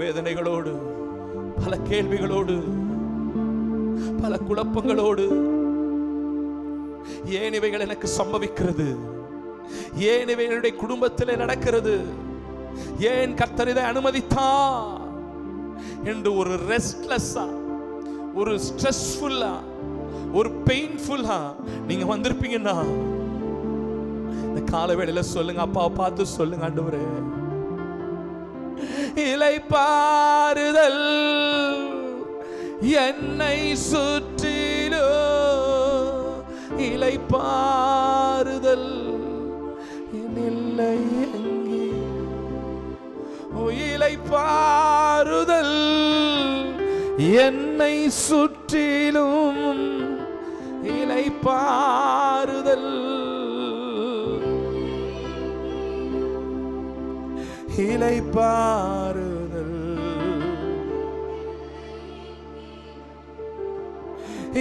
வேதனைகளோடு, பல கேள்விகளோடு, பல குழப்பங்களோடு, ஏன் இவைகள் எனக்கு சம்பவிக்கிறது, ஏன் இவைகளுடைய குடும்பத்தில் நடக்கிறது, ஏன் கர்த்தர் இதை அனுமதித்தார் என்று ஒரு ரெஸ்ட்லெஸ்ஸா, ஒரு ஸ்ட்ரெஸ்ஃபுல்லா, ஒரு பெயின்ஃபுல்லா நீங்க வந்திருப்பீங்கன்னா இந்த காலவேளையில சொல்லுங்க, அப்பாவை பார்த்து சொல்லுங்க, ஆண்டவரே இளைப்பாறுதல் என்னை சுற்றிலோ, இளைப்பாறுதல் இல்லை எங்கே, இளைப்பாறுதல் என்னை சுற்றிலும், இளைப்பாறுதல் இளைப்பாறுதல்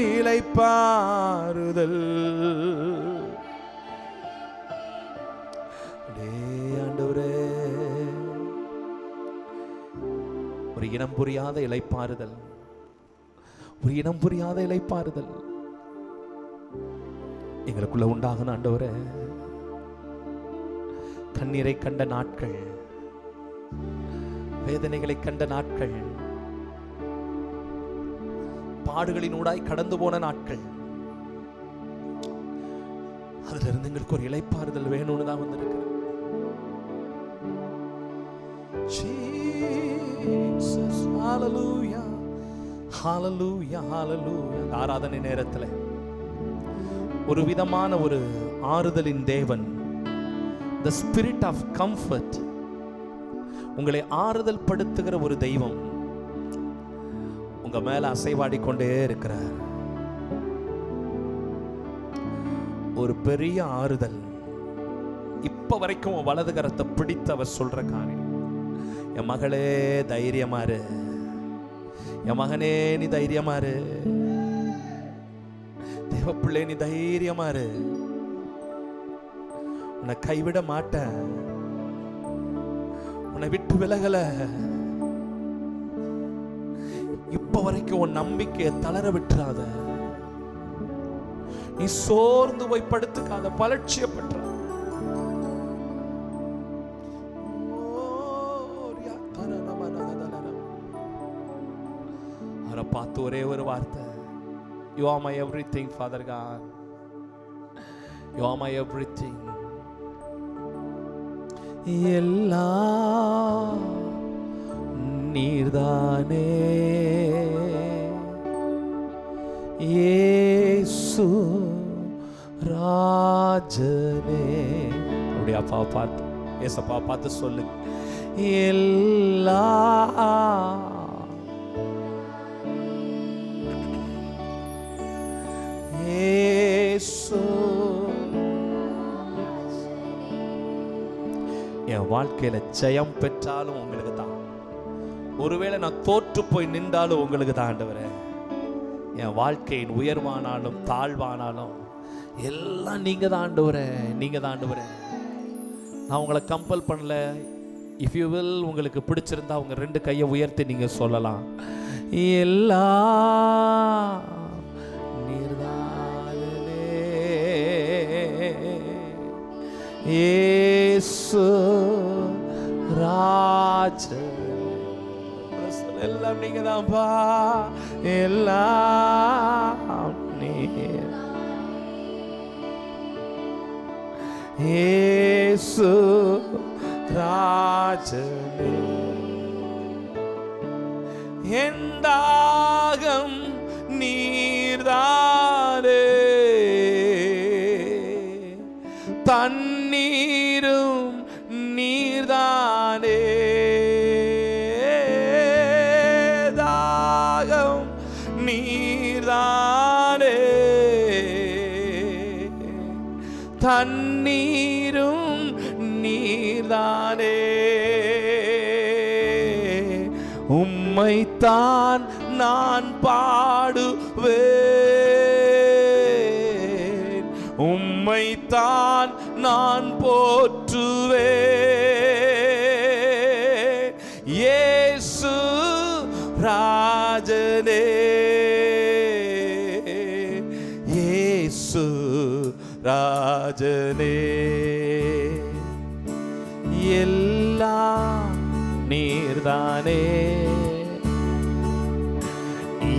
இளைப்பாறுதல். ஆண்டவரே, ஒரு இனம் புரியாத இளைப்பாறுதல், ஒரு இனம் புரியாத இளைப்பாறுதல் எங்களுக்குள்ள உண்டாகணும் ஆண்டவரே. கண்ணீரை கண்ட நாட்கள், வேதனைகளை கண்ட நாட்கள், பாடுகளின் ஊடாய் கடந்து போன நாட்கள், அதுல இருந்து எங்களுக்கு ஒரு இளைப்பாறுதல் வேணும்னு தான் வந்திருக்கிறேன். Jesus, hallelujah, hallelujah, hallelujah. ஆராதனை நேரத்தில் ஒரு விதமான ஒரு ஆறுதலின் தேவன், the spirit of comfort, உங்களை ஆறுதல் படுத்துகிற ஒரு தெய்வம் உங்க மேல அசைவாடி கொண்டே இருக்கிறார். ஒரு பெரிய ஆறுதல். இப்ப வரைக்கும் வலது கரத்தை பிடித்து அவர் சொல்ற காரியம், என் மகளே தைரியமாரு, என் மகனே நீ தைரியமாரு, தேவ பிள்ளை நீ தைரியமாரு, உன்னை கைவிட மாட்டேன், உன்னை விட்டு விலகல. இப்ப வரைக்கும் உன் நம்பிக்கையை தளர விட்டுறாத, நீ சோர்ந்து போய் படுத்துக்காத, பலட்சியப்பட்ட. அவரை பார்த்து ஒரே ஒரு வார்த்தை, You are my everything, Father God. You are my everything. எல்லாம் நீர்தானே இயேசு ராஜனே. அப்படி அப்பாவை பார்த்து, ஏசப்பா பார்த்து சொல்லு, எல்லாம் இயேசு. என் வாழ்க்கையில ஜெயம் பெற்றாலும் உங்களுக்கு தான், ஒருவேளை நான் தோற்று போய் நின்றாலும் உங்களுக்கு தான் ஆண்டவரே. என் வாழ்க்கையின் உயர்வானாலும் தாழ்வானாலும் எல்லாம் நீங்க தான் ஆண்டவரே, நீங்க தான் ஆண்டவரே. நான் உங்களை கம்பல் பண்ணல. இஃப் யூ வில், உங்களுக்கு பிடிச்சிருந்தா உங்க ரெண்டு கையை உயர்த்தி நீங்க சொல்லலாம், எல்லாம் நீர்தானே இயேசு ராஜ. எல்லாம் நீங்க தான் பா, எல்லாம் நீர் இயேசு ராஜனே. என் தாகம் நீர்தானே, தண்ணீரும் நீர்தானே, தாகம் நீர்தானே, தண்ணீரும் நீர்தானே. உம்மைத்தான் நான் பாடுவேன், உம்மைத்தான் நான் போற்றுவேன். இயேசு ராஜனே, இயேசு ராஜனே, எல்லாம் நீர்தானே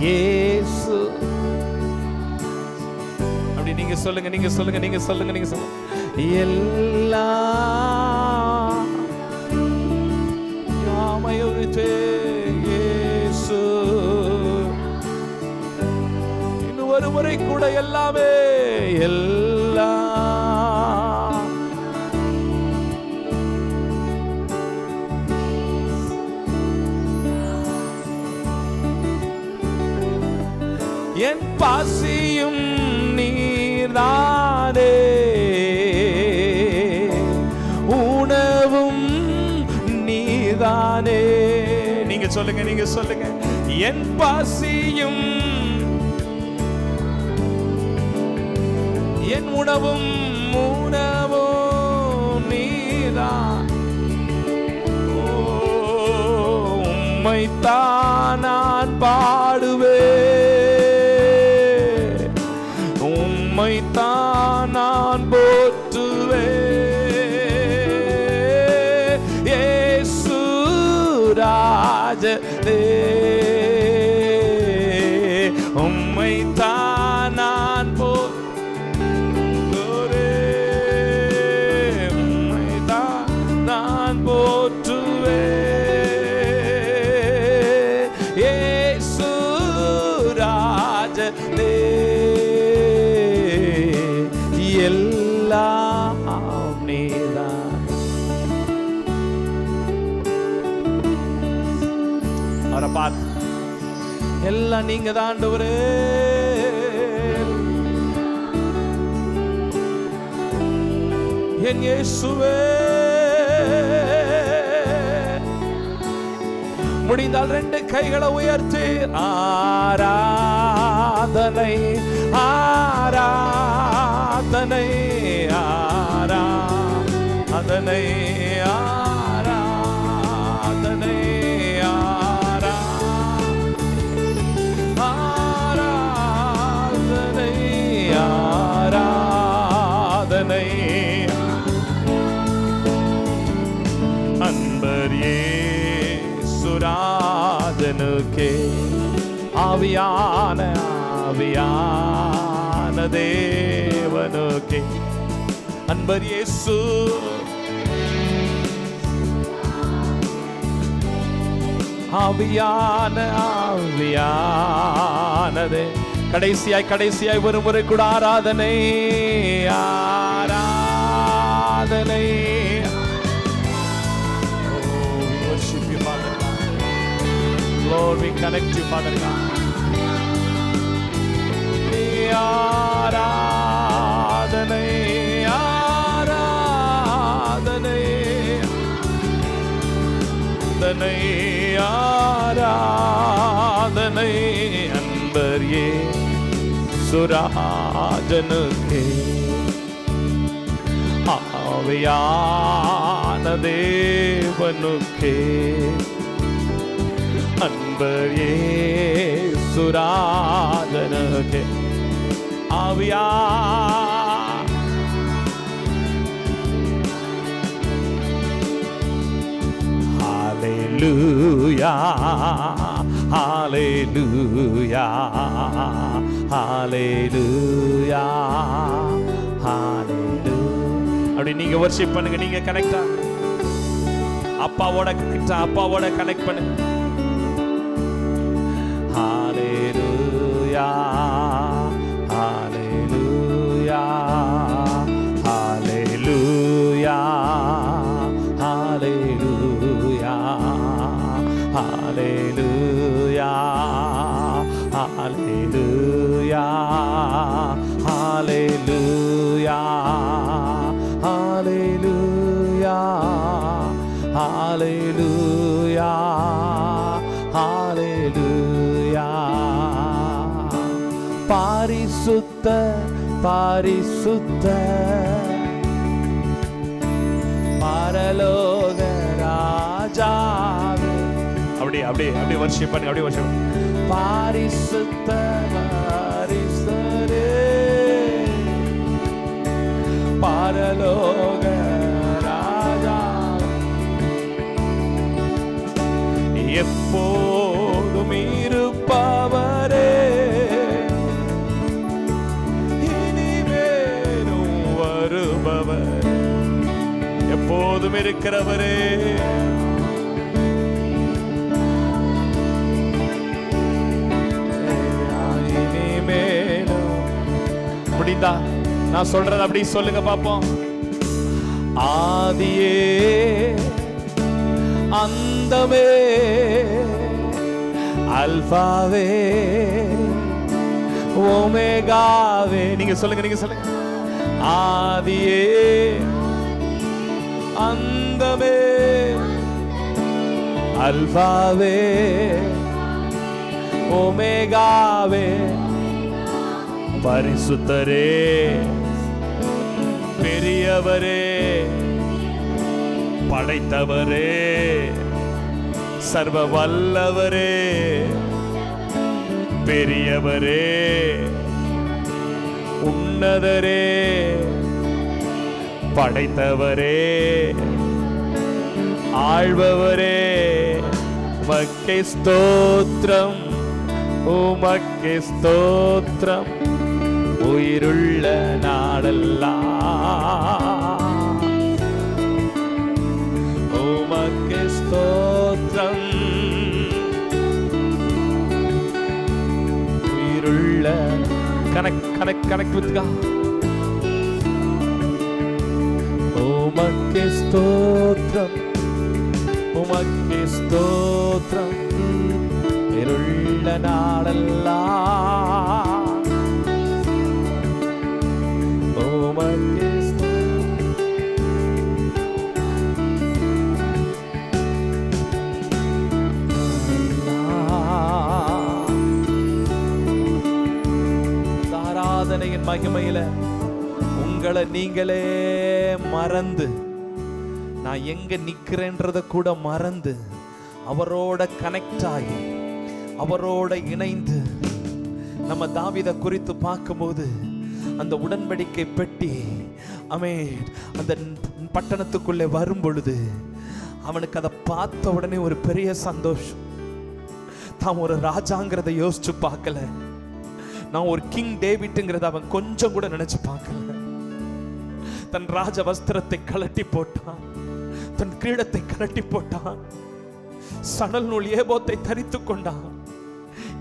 இயேசு. அப்படி நீங்க சொல்லுங்க, நீங்க சொல்லுங்க, நீங்க சொல்லுங்க, நீங்க சொல்லுங்க. எல்லாம் யாமையுரித்தே இயேசு. இன்னும் ஒரு முறை கூட எல்லாமே, எல்லாம் என் பசியும் நீர்தானே, உணவும் நீர்தானே. நீங்க சொல்லுங்க, நீங்க சொல்லுங்க. என் பசியும் என் உணவும் நீர்தான். உம்மைத்தான் நான் பாடுவேன், உம்மைத்தான் நான் போற்றுவேன். இயேசு ராஜனே, உம்மைத்தான் நான் போற்றுவேன், உம்மைத்தான் நான் போற்றுவேன். இயேசு ராஜனே, எல்லாம் நீதான். அவரை பார்த்து எல்லாம் நீங்க தான் ஆண்டவரே, என் இயேசுவே. முடிந்தால் 2 கைகளை உயர்த்தி ஆராதனை, ஆராதனை, ஆராதனை, ஆராதனை, ஆராதனை, ஆராதனை. அன்பர் இயேசுராஜனுக்கே, ஆவியான ஆவியான தேவனுக்கே. அன்பர் இயேசு, ஆவியான ஆவியானதே. கடைசியாய் கடைசியாய் ஒரு முறை கூட ஆராதனை, ஆராதனை. Lord, we connect you, Father God. ஆராதனை, ஆராதனை, ஆராதனை, ஆராதனை. அன்பர் இயேசுராஜனுக்கே, ஆவியான தேவனுக்கே. அன்பர் இயேசுராஜனுக்கே, ஆவியா. ஹalleluya, ஹalleluya, ஹalleluya, ஹalleluya. அப்படி நீங்க வர்ஷிப் பண்ணுங்க, நீங்க கனெக்டா அப்பாவோட கனெக்டா, அப்பாவோட கனெக்ட் பண்ணுங்க. Hallelujah, hallelujah, hallelujah, hallelujah, hallelujah, hallelujah, hallelujah, hallelujah, hallelujah, hallelujah. பாரிசுத்த பாரிசுத்த பரலோக ராஜாவே. அப்படி அப்படியே அப்படியே அப்படியே வர்ஷிப் பண்ணி அப்படியே வர்ஷிப். பரிசுத்த பரிசுத்தரே பரலோக ராஜா, எப்போதும் இருப்பவரே, இனிமேலும் வருபவர், எப்போதும் இருக்கிறவரே, இனிமேலும். முடிந்தா நான் சொல்றது அப்படி சொல்லுங்க பாப்போம். ஆதியே அந்தமே, அல்பாவே ஓமேகாவே. நீங்க சொல்லுங்க, நீங்க சொல்லுங்க. ஆதியே அந்தமே, அல்பாவே ஓமேகாவே, பரிசுத்தரே பெரியவரே படைத்தவரே சர்வ வல்லவரே, பெரியவரே உன்னதரே படைத்தவரே ஆள்பவரே, உமக்கே ஸ்தோத்திரம், உமக்கே ஸ்தோத்திரம், உயிருள்ள நாளெல்லாம் உமக்கே ஸ்தோத்திரம், உயிருள்ள. Connect with God. உமக்கே ஸ்தோத்திரம், உமக்கே ஸ்தோத்திரம், உயிருள்ள நாளெல்லாம் உமக்கே ஆராதனையின் மகிமையில உங்களை நீங்களே மறந்து, நான் எங்க நிக்கிறேன்றத கூட மறந்து, அவரோட கனெக்ட் ஆகி அவரோட இணைந்து, நம்ம தாவீதை குறித்து பார்க்கும்போது அந்த உடன்படிக்கை பெட்டி ஆமென் அந்த பட்டணத்துக்குள்ளே வரும் பொழுது அவனுக்கு அதை பார்த்த உடனே ஒரு பெரிய சந்தோஷம். தான் ஒரு ராஜாங்கிறத யோசிச்சு பார்க்கல, நான் ஒரு கிங் டேவிட்ங்கிறத அவன் கொஞ்சம் கூட நினைச்சு பார்க்கல. தன் ராஜ வஸ்திரத்தை கலட்டி போட்டான், தன் கிரீடத்தை கலட்டி போட்டான், சணல் நூல் ஏபோத்தை தரித்து கொண்டான்.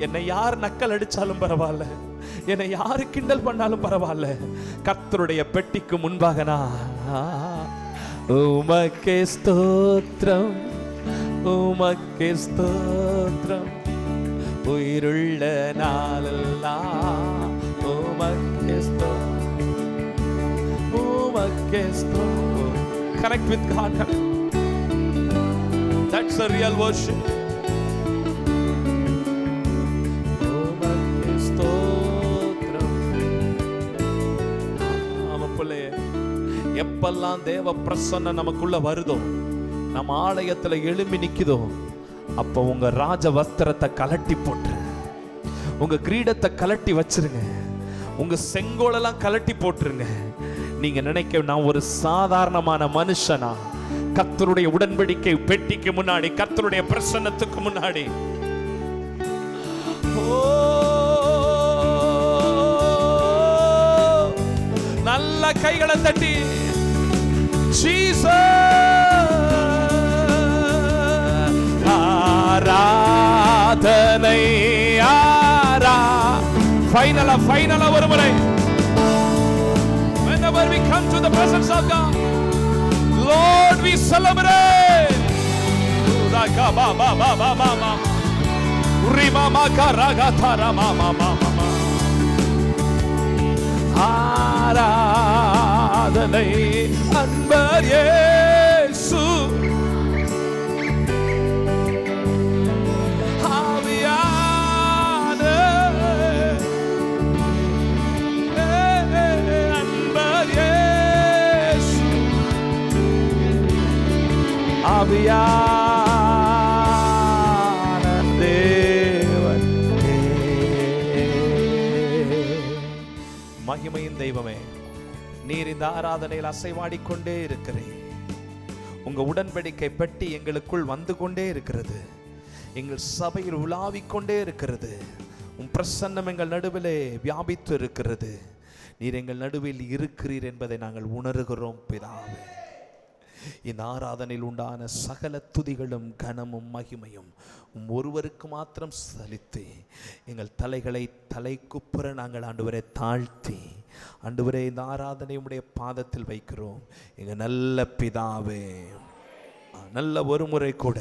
என்னை யார் நக்கல் அடிச்சாலும் பரவாயில்ல, என்னை யாரு கிண்டல் பண்ணாலும் பரவாயில்ல, கர்த்தருடைய பெட்டிக்கு முன்பாக நான் உமக்கே ஸ்தோத்திரம், உமக்கே ஸ்தோத்திரம், உயிருள்ள நாளெல்லாம் உமக்கே ஸ்தோத்திரம், உமக்கே ஸ்தோத்திரம். Connect with God. That's a real worship. உமக்கே ஸ்தோத்திரம். ஆமப்புள்ளே, எப்பெல்லாம் தேவ பிரசன்னம் நமக்குள்ள வருதோ, நம்ம ஆலயத்துல எழும்பி நிக்குதோ, அப்போ உங்க ராஜ வஸ்திரத்தை கலட்டி போட்டு, உங்க கிரீடத்தை கலட்டி வச்சிருங்க, உங்க செங்கோலெல்லாம் கலட்டி போட்டுருங்க. நீங்க நினைக்க, நான் ஒரு சாதாரணமான மனுஷனா கர்த்தருடைய உடன்படிக்கை பெட்டிக்கு முன்னாடி, கர்த்தருடைய பிரசன்னத்துக்கு முன்னாடி நல்ல கைகளை தட்டி ஜீசஸ் ஆராதனை ஃபைனலா ஒரு முறை. Whenever we come to the presence of God, Lord, we celebrate. Raka ba ba ba ba ba ba. Rima ma karaga thara ma ma ma ma. ஆராதனை அன்பர் இயேசு, ஆவியான அன்பர் இயேசு, ஆவியான மகிமையின் தெய்வமே, நீர் இந்த ஆராதனையில் அசைவாடிக்கொண்டே இருக்கிறேன். உங்க உடன்படிக்கை பெட்டி எங்களுக்குள் வந்து கொண்டே இருக்கிறது. எங்கள் சபையில் உலாவிக்கொண்டே இருக்கிறது. உன் பிரசன்னம் எங்கள் நடுவிலே வியாபித்து இருக்கிறது. நீர் எங்கள் நடுவில் இருக்கிறீர் என்பதை நாங்கள் உணர்கிறோம் பிதாவே. இந்த ஆராதனையில் உண்டான சகல துதிகளும் கனமும் மகிமையும் ஒருவருக்கு மாத்திரம் செலுத்தி எங்கள் தலைகளை தலைக்குப்புற நாங்கள் ஆண்டவரை தாழ்த்தி, ஆண்டவரே இந்த ஆராதனை உம்முடைய பாதத்தில் வைக்கிறோம் எங்கள் நல்ல பிதாவே. நல்ல ஒரு முறை கூட